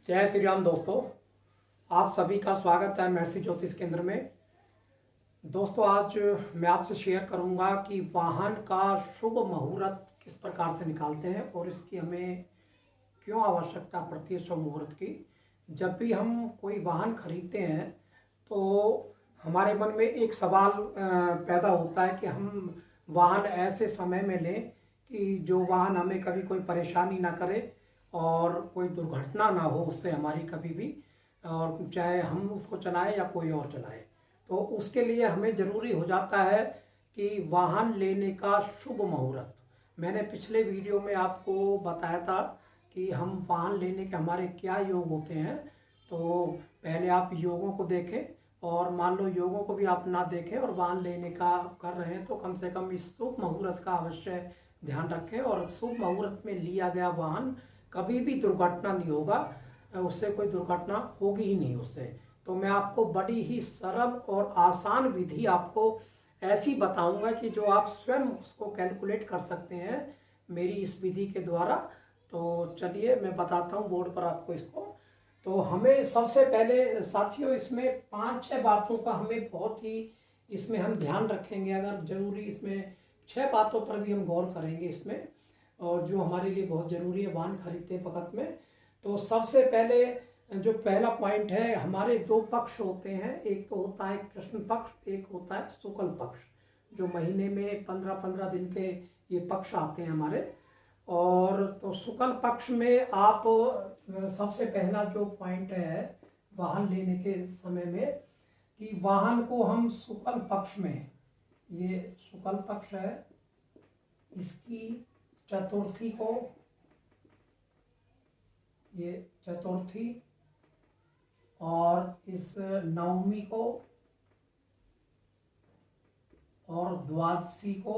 जय श्री राम दोस्तों, आप सभी का स्वागत है महर्षि ज्योतिष केंद्र में। दोस्तों, आज मैं आपसे शेयर करूंगा कि वाहन का शुभ मुहूर्त किस प्रकार से निकालते हैं और इसकी हमें क्यों आवश्यकता पड़ती है शुभ मुहूर्त की। जब भी हम कोई वाहन खरीदते हैं तो हमारे मन में एक सवाल पैदा होता है कि हम वाहन ऐसे समय में लें कि जो वाहन हमें कभी कोई परेशानी ना करे और कोई दुर्घटना ना हो उससे हमारी कभी भी, और चाहे हम उसको चलाएं या कोई और चलाए। तो उसके लिए हमें ज़रूरी हो जाता है कि वाहन लेने का शुभ मुहूर्त। मैंने पिछले वीडियो में आपको बताया था कि हम वाहन लेने के हमारे क्या योग होते हैं। तो पहले आप योगों को देखें, और मान लो योगों को भी आप ना देखें और वाहन लेने का कर रहे हैं तो कम से कम इस शुभ मुहूर्त का अवश्य ध्यान रखें। और शुभ मुहूर्त में लिया गया वाहन कभी भी दुर्घटना नहीं होगा, उससे कोई दुर्घटना होगी ही नहीं उससे। तो मैं आपको बड़ी ही सरल और आसान विधि आपको ऐसी बताऊंगा कि जो आप स्वयं उसको कैलकुलेट कर सकते हैं मेरी इस विधि के द्वारा। तो चलिए मैं बताता हूँ बोर्ड पर आपको इसको। तो हमें सबसे पहले साथियों इसमें 5-6 बातों का हमें बहुत ही इसमें हम ध्यान रखेंगे। अगर जरूरी इसमें 6 बातों पर भी हम गौर करेंगे इसमें, और जो हमारे लिए बहुत ज़रूरी है वाहन खरीदते वक्त में। तो सबसे पहले जो पहला पॉइंट है, हमारे 2 पक्ष होते हैं। एक तो होता है कृष्ण पक्ष, एक होता है शुक्ल पक्ष। जो महीने में 15-15 दिन के ये पक्ष आते हैं हमारे। और तो शुक्ल पक्ष में आप सबसे पहला जो पॉइंट है वाहन लेने के समय में, कि वाहन को हम शुक्ल पक्ष में, ये शुक्ल पक्ष है, इसकी चतुर्थी को, ये चतुर्थी, और इस नवमी को, और द्वादशी को,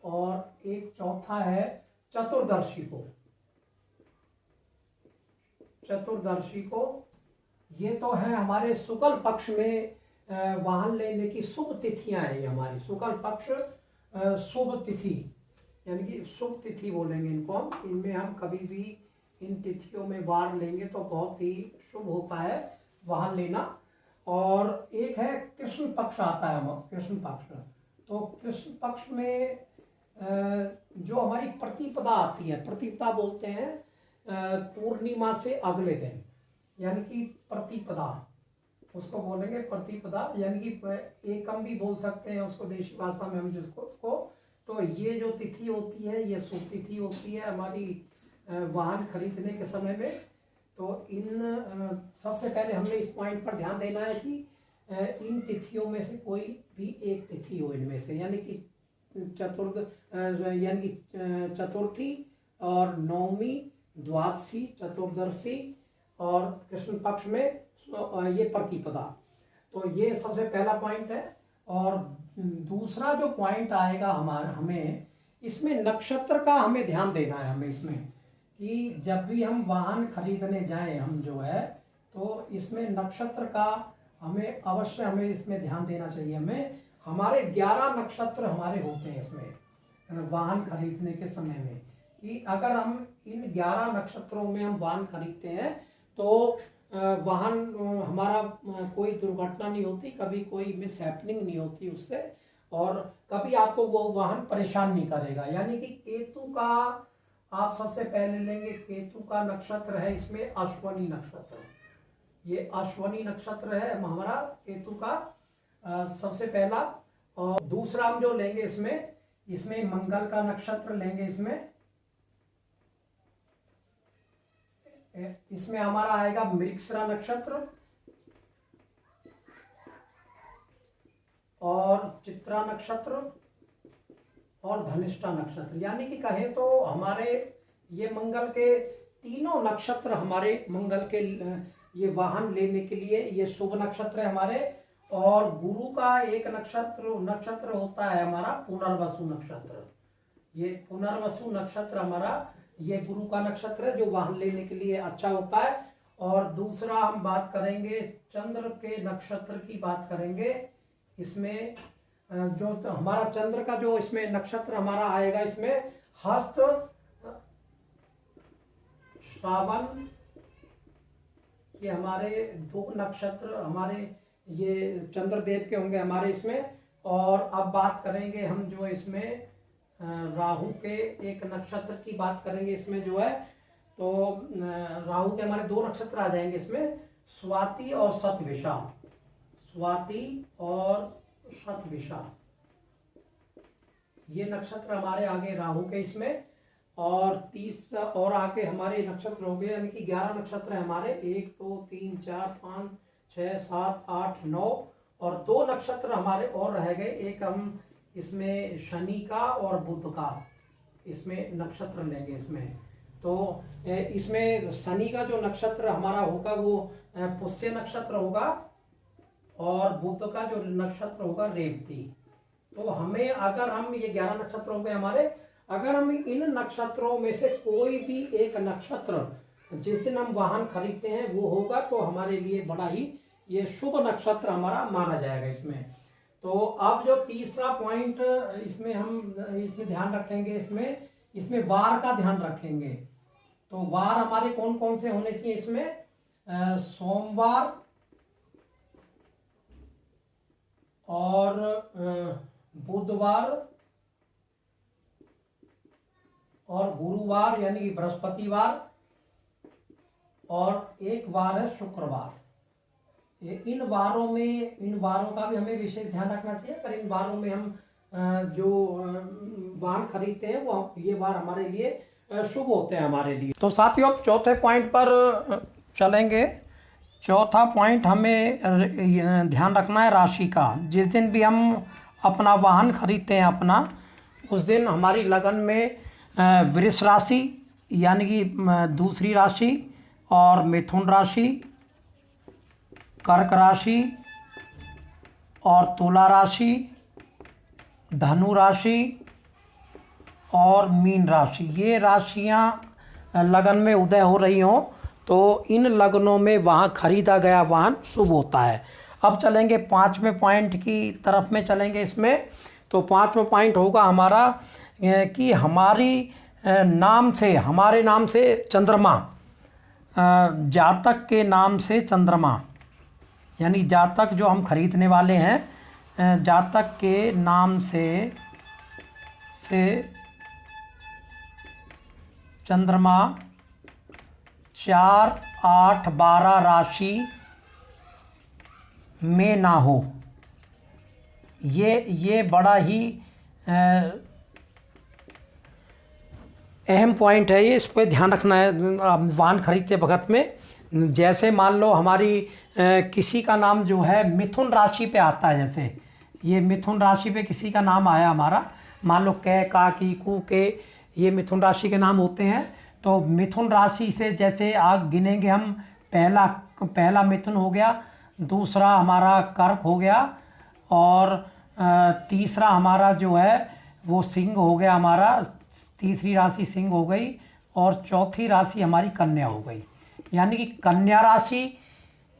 और एक चौथा है चतुर्दशी को। चतुर्दशी को, ये तो है हमारे शुक्ल पक्ष में वाहन लेने की शुभ तिथियां हैं। ये हमारी शुक्ल पक्ष शुभ तिथि, यानी कि शुभ तिथि बोलेंगे इनको हम। इनमें हम कभी भी इन तिथियों में वाहन लेंगे तो बहुत ही शुभ होता है वाहन लेना। और एक है कृष्ण पक्ष आता है, हम कृष्ण पक्ष। तो कृष्ण पक्ष में जो हमारी प्रतिपदा आती है, प्रतिपदा बोलते हैं पूर्णिमा से अगले दिन, यानी कि प्रतिपदा उसको बोलेंगे प्रतिपदा, यानी कि एकम भी बोल सकते हैं उसको देशी भाषा में हम जिसको उसको। तो ये जो तिथि होती है ये शुभ तिथि होती है हमारी वाहन खरीदने के समय में। तो इन सबसे पहले हमने इस पॉइंट पर ध्यान देना है कि इन तिथियों में से कोई भी एक तिथि हो इनमें से, यानी कि यानी कि चतुर्थी और नवमी, द्वादशी, चतुर्दशी और कृष्ण पक्ष में ये प्रतिपदा। तो ये सबसे पहला पॉइंट है। और दूसरा जो पॉइंट आएगा हमारा, हमें इसमें नक्षत्र का हमें ध्यान देना है। हमें इसमें कि जब भी हम वाहन खरीदने जाएं हम जो है, तो इसमें नक्षत्र का हमें अवश्य हमें इसमें ध्यान देना चाहिए। हमें हमारे 11 नक्षत्र हमारे होते हैं इसमें वाहन खरीदने के समय में, कि अगर हम इन 11 नक्षत्रों में हम वाहन खरीदते हैं तो वाहन हमारा कोई दुर्घटना नहीं होती, कभी कोई मिस हैपनिंग नहीं होती उससे, और कभी आपको वो वाहन परेशान नहीं करेगा। यानी कि केतु का आप सबसे पहले लेंगे, केतु का नक्षत्र है इसमें अश्वनी नक्षत्र। ये अश्वनी नक्षत्र है हमारा केतु का सबसे पहला। और दूसरा हम जो लेंगे इसमें मंगल का नक्षत्र लेंगे। इसमें हमारा आएगा मृगशिरा नक्षत्र और चित्रा नक्षत्र और धनिष्ठा नक्षत्र। यानी कि कहें तो हमारे ये मंगल के तीनों नक्षत्र हमारे मंगल के ये वाहन लेने के लिए ये शुभ नक्षत्र है हमारे। और गुरु का एक नक्षत्र होता है हमारा पुनर्वसु नक्षत्र। ये पुनर्वसु नक्षत्र हमारा ये गुरु का नक्षत्र है जो वाहन लेने के लिए अच्छा होता है। और दूसरा हम बात करेंगे चंद्र के नक्षत्र की बात करेंगे। इसमें जो तो हमारा चंद्र का जो इसमें नक्षत्र हमारा आएगा इसमें हस्त श्रावण, ये हमारे 2 नक्षत्र हमारे ये चंद्रदेव के होंगे हमारे इसमें। और अब बात करेंगे हम जो इसमें राहु के एक नक्षत्र की बात करेंगे इसमें जो है, तो राहु के हमारे 2 नक्षत्र आ जाएंगे इसमें, स्वाति और शतभिषा। स्वाति और शतभिषा ये नक्षत्र हमारे आगे राहु के इसमें। और 30 और आगे हमारे नक्षत्र हो गए, यानी कि 11 नक्षत्र है हमारे, 1 2 3 4 5 6 7 8 9 और 2 नक्षत्र हमारे और रह गए। एक हम इसमें शनि का और बुध का इसमें नक्षत्र लेंगे इसमें। तो इसमें शनि का जो नक्षत्र हमारा होगा वो पुष्य नक्षत्र होगा और बुध का जो नक्षत्र होगा रेवती। तो हमें अगर हम ये 11 नक्षत्र हो गए हमारे, अगर हम इन नक्षत्रों में से कोई भी एक नक्षत्र जिस दिन हम वाहन खरीदते हैं वो होगा तो हमारे लिए बड़ा ही ये शुभ नक्षत्र हमारा माना जाएगा इसमें। तो अब जो तीसरा पॉइंट इसमें हम इसमें ध्यान रखेंगे, इसमें वार का ध्यान रखेंगे। तो वार हमारे कौन कौन से होने चाहिए इसमें, सोमवार और बुधवार और गुरुवार यानी कि बृहस्पतिवार, और एक वार है शुक्रवार। इन वारों का भी हमें विशेष ध्यान रखना चाहिए। पर इन वारों में हम जो वाहन खरीदते हैं वो ये वार हमारे लिए शुभ होते हैं हमारे लिए। तो साथियों अब चौथे पॉइंट पर चलेंगे। चौथा पॉइंट हमें ध्यान रखना है राशि का। जिस दिन भी हम अपना वाहन खरीदते हैं अपना, उस दिन हमारी लगन में वृष राशि यानी कि दूसरी राशि और मिथुन राशि, कर्क राशि और तुला राशि, धनु राशि और मीन राशि, ये राशियां लगन में उदय हो रही हों तो इन लगनों में वहाँ खरीदा गया वाहन शुभ होता है। अब चलेंगे 5वें पॉइंट की तरफ में चलेंगे इसमें। तो 5वां पॉइंट होगा हमारा कि हमारे नाम से चंद्रमा, जातक के नाम से चंद्रमा, यानी जातक जो हम खरीदने वाले हैं जातक के नाम से चंद्रमा 4 8 12 राशि में ना हो। ये बड़ा ही अहम पॉइंट है, ये इस पर ध्यान रखना है वाहन खरीदते वक्त में। जैसे मान लो हमारी किसी का नाम जो है मिथुन राशि पे आता है, जैसे ये मिथुन राशि पे किसी का नाम आया हमारा, मान लो कै का की कू के, ये मिथुन राशि के नाम होते हैं। तो मिथुन राशि से जैसे आग गिनेंगे हम, पहला मिथुन हो गया, दूसरा हमारा कर्क हो गया और तीसरा हमारा जो है वो सिंह हो गया हमारा, तीसरी राशि सिंह हो गई और चौथी राशि हमारी कन्या हो गई। यानी कि कन्या राशि,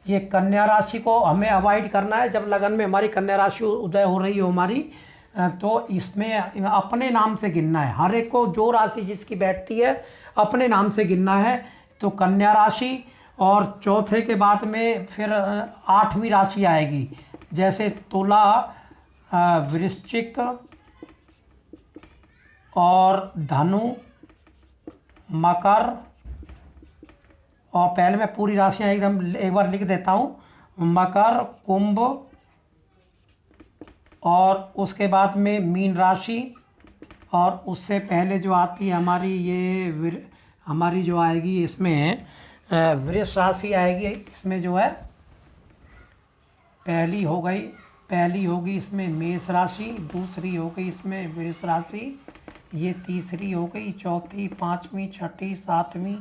ये कन्या राशि को हमें अवॉइड करना है। जब लगन में हमारी कन्या राशि उदय हो रही हो हमारी, तो इसमें अपने नाम से गिनना है। हर एक को जो राशि जिसकी बैठती है अपने नाम से गिनना है। तो कन्या राशि और चौथे के बाद में फिर 8वीं राशि आएगी, जैसे तुला, वृश्चिक और धनु, मकर, और पहले मैं पूरी राशियाँ एकदम एक बार लिख देता हूँ, मकर, कुंभ और उसके बाद में मीन राशि, और उससे पहले जो आती है हमारी ये हमारी जो आएगी इसमें वृष राशि आएगी। इसमें जो है पहली होगी इसमें मेष राशि, दूसरी हो गई इसमें वृष राशि, ये तीसरी हो गई, चौथी, 5वीं, 6ठी, 7वीं,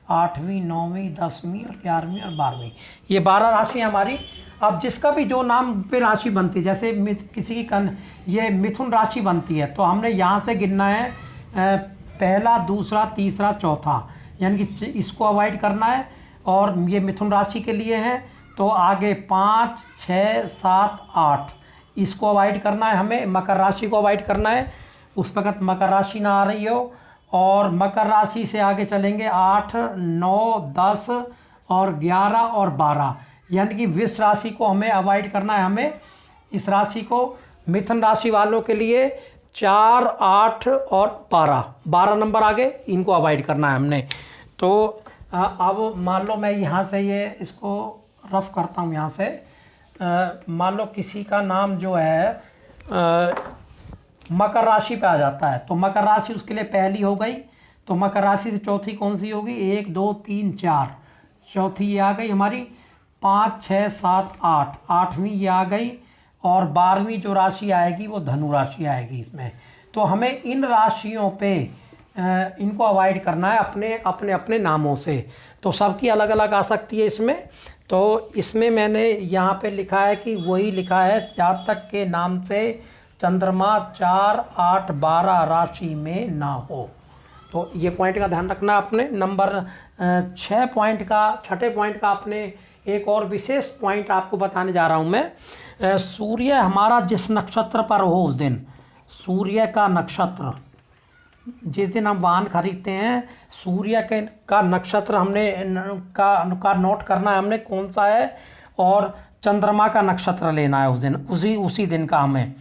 8वीं, 9वीं, 10वीं और 11वीं और 12वीं, ये 12 राशि हमारी। अब जिसका भी जो नाम पे राशि बनती है, जैसे किसी की ये मिथुन राशि बनती है, तो हमने यहाँ से गिनना है पहला, दूसरा, तीसरा, चौथा, यानी कि इसको अवॉइड करना है। और ये मिथुन राशि के लिए है, तो आगे 5 6 7 8 इसको अवॉइड करना है हमें। मकर राशि को अवॉइड करना है, उस वक्त मकर राशि ना आ रही हो। और मकर राशि से आगे चलेंगे 8, 9, 10 और 11 और 12, यानी कि वृष राशि को हमें अवॉइड करना है। हमें इस राशि को, मिथुन राशि वालों के लिए 4, 8 और 12 नंबर आगे, इनको अवॉइड करना है हमने। तो अब मान लो मैं यहाँ से ये इसको रफ करता हूँ। यहाँ से मान लो किसी का नाम जो है मकर राशि पे आ जाता है, तो मकर राशि उसके लिए पहली हो गई। तो मकर राशि से चौथी कौन सी होगी? 1, 2, 3, 4, चौथी ये आ गई हमारी। 5, 6, 7, 8, आठवीं ये आ गई। और 12वीं जो राशि आएगी वो धनु राशि आएगी इसमें। तो हमें इन राशियों पे इनको अवॉइड करना है अपने अपने अपने नामों से। तो सबकी अलग अलग आ सकती है इसमें। तो इसमें मैंने यहाँ पे लिखा है कि वही लिखा है, जातक के नाम से चंद्रमा 4, 8, 12 राशि में ना हो। तो ये पॉइंट का ध्यान रखना अपने। नंबर 6 पॉइंट का, 6ठे पॉइंट का अपने एक और विशेष पॉइंट आपको बताने जा रहा हूँ मैं। सूर्य हमारा जिस नक्षत्र पर हो उस दिन, सूर्य का नक्षत्र जिस दिन हम वाहन खरीदते हैं, सूर्य के का नक्षत्र हमने का नोट करना है हमने कौन सा है, और चंद्रमा का नक्षत्र लेना है उस दिन, उसी दिन का हमें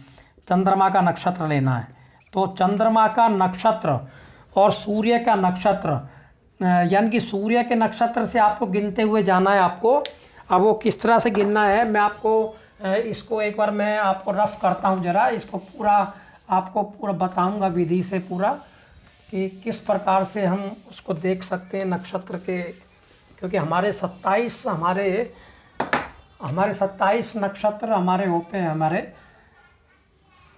चंद्रमा का नक्षत्र लेना है। तो चंद्रमा का नक्षत्र और सूर्य का नक्षत्र, यानी कि सूर्य के नक्षत्र से आपको गिनते हुए जाना है आपको। अब वो किस तरह से गिनना है मैं आपको इसको एक बार मैं आपको रफ करता हूँ जरा, इसको पूरा आपको पूरा बताऊँगा विधि से पूरा कि किस प्रकार से हम उसको देख सकते हैं नक्षत्र के। क्योंकि हमारे 27 नक्षत्र हमारे होते हैं हमारे।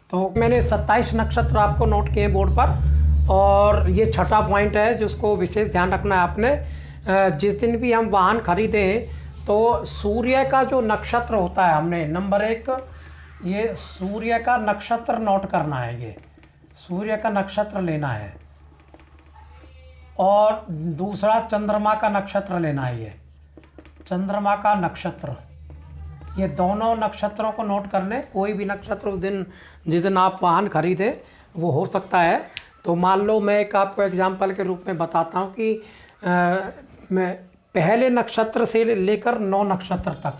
तो मैंने 27 नक्षत्र आपको नोट किए बोर्ड पर, और ये 6ठा पॉइंट है जिसको विशेष ध्यान रखना है आपने। जिस दिन भी हम वाहन खरीदें तो सूर्य का जो नक्षत्र होता है, हमने नंबर 1 ये सूर्य का नक्षत्र नोट करना है, ये सूर्य का नक्षत्र लेना है। और दूसरा चंद्रमा का नक्षत्र लेना है, ये चंद्रमा का नक्षत्र। ये दोनों नक्षत्रों को नोट कर लें। कोई भी नक्षत्र उस दिन जिस दिन आप वाहन खरीदें वो हो सकता है। तो मान लो मैं एक आपको एग्जाम्पल के रूप में बताता हूँ कि मैं पहले नक्षत्र से लेकर 9 नक्षत्र तक,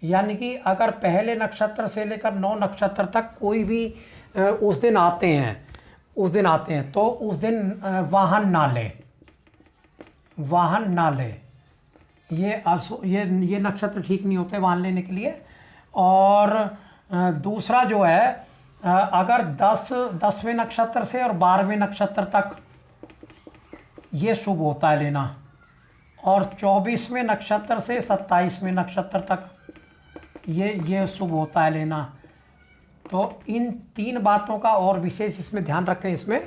यानी कि अगर पहले नक्षत्र से लेकर 9 नक्षत्र तक कोई भी उस दिन आते हैं तो उस दिन वाहन ना ले। ये नक्षत्र ठीक नहीं होते वाहन लेने के लिए। और दूसरा जो है, अगर 10वें नक्षत्र से और 12वें नक्षत्र तक ये शुभ होता है लेना, और 24वें नक्षत्र से 27वें नक्षत्र तक ये शुभ होता है लेना। तो इन 3 बातों का और विशेष इसमें ध्यान रखें इसमें।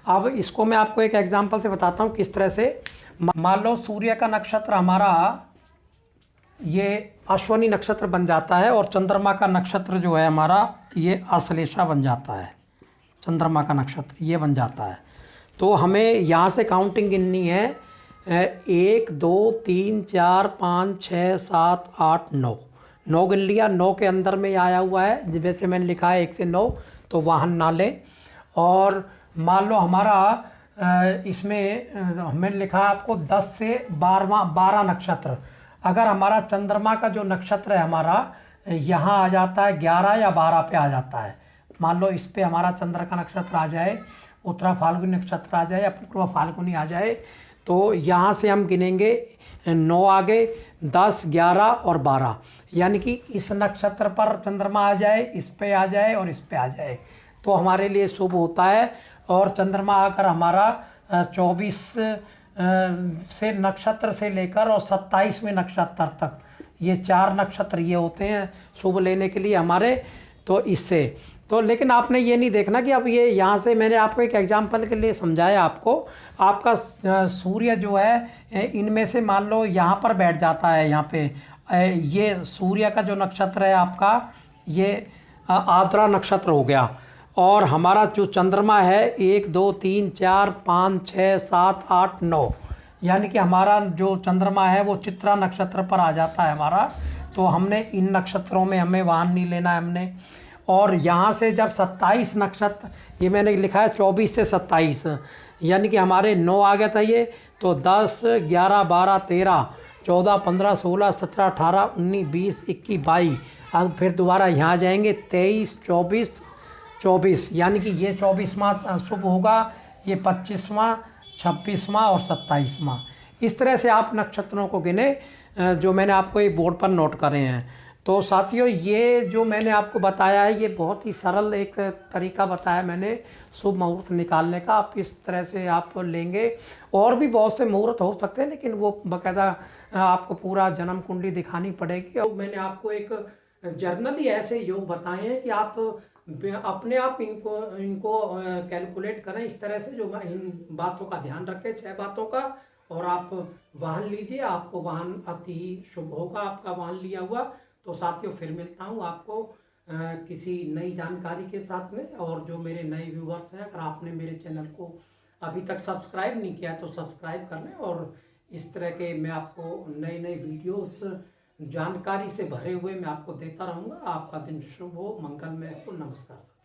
अब इसको मैं आपको एक एग्जांपल से बताता हूँ किस तरह से। मान लो सूर्य का नक्षत्र हमारा ये अश्विनी नक्षत्र बन जाता है, और चंद्रमा का नक्षत्र जो है हमारा ये आश्लेषा बन जाता है। चंद्रमा का नक्षत्र ये बन जाता है। तो हमें यहाँ से काउंटिंग गिननी है। 1, 2, 3, 4, 5, 6, 7, 8, 9 गिन लिया। 9 के अंदर में आया हुआ है, वैसे मैंने लिखा है 1 से 9, तो वाहन ना लें। और मान लो हमारा इसमें हमने लिखा है आपको 10 से 12 नक्षत्र। अगर हमारा चंद्रमा का जो नक्षत्र है हमारा यहाँ आ जाता है 11 या 12 पे आ जाता है। मान लो इस पे हमारा चंद्र का नक्षत्र आ जाए, उत्तरा फाल्गुनी नक्षत्र आ जाए या पूर्वा फाल्गुनी आ जाए, तो यहाँ से हम गिनेंगे 9 आगे, 10, 11 और 12, यानी कि इस नक्षत्र पर चंद्रमा आ जाए, इस पे आ जाए और इस पे आ जाए तो हमारे लिए शुभ होता है। और चंद्रमा अगर हमारा 24 से नक्षत्र से लेकर और 27वें नक्षत्र तक, ये 4 नक्षत्र ये होते हैं शुभ लेने के लिए हमारे। तो इससे तो लेकिन आपने ये नहीं देखना कि अब ये यहाँ से मैंने आपको एक एग्जांपल के लिए समझाया आपको। आपका सूर्य जो है इनमें से मान लो यहाँ पर बैठ जाता है, यहाँ पे ये सूर्य का जो नक्षत्र है आपका ये आद्रा नक्षत्र हो गया। और हमारा जो चंद्रमा है 1, 2, 3, 4, 5, 6, 7, 8, 9, यानी कि हमारा जो चंद्रमा है वो चित्रा नक्षत्र पर आ जाता है हमारा। तो हमने इन नक्षत्रों में हमें वाहन नहीं लेना है हमने। और यहाँ से जब 27 नक्षत्र, ये मैंने लिखा है 24 से 27, यानी कि हमारे 9 आ गया था ये, तो 10, 11, 12, 13, 14, 15, 16, 17, 18, 19, 20, 21, 22। अब फिर दोबारा यहाँ जाएंगे 23, 24, 24, यानी कि ये 24वां शुभ होगा, ये 25वां, 26वां और 27वां। इस तरह से आप नक्षत्रों को गिने जो मैंने आपको एक बोर्ड पर नोट करे हैं। तो साथियों, ये जो मैंने आपको बताया है ये बहुत ही सरल एक तरीका बताया मैंने शुभ मुहूर्त निकालने का। आप इस तरह से आप लेंगे, और भी बहुत से मुहूर्त हो सकते हैं, लेकिन वो बाकायदा आपको पूरा जन्म कुंडली दिखानी पड़ेगी। और मैंने आपको एक जर्नली ऐसे योग बताए हैं कि आप अपने आप इनको इनको कैलकुलेट करें इस तरह से, जो इन बातों का ध्यान रखें, 6 बातों का, और आप वाहन लीजिए। आपको वाहन अति ही शुभ होगा आपका वाहन लिया हुआ। तो साथियों, फिर मिलता हूँ आपको किसी नई जानकारी के साथ में। और जो मेरे नए व्यूवर्स हैं, अगर आपने मेरे चैनल को अभी तक सब्सक्राइब नहीं किया तो सब्सक्राइब कर लें। और इस तरह के मैं आपको नए नए वीडियोस जानकारी से भरे हुए मैं आपको देता रहूँगा। आपका दिन शुभ हो, मंगलमय हो। नमस्कार।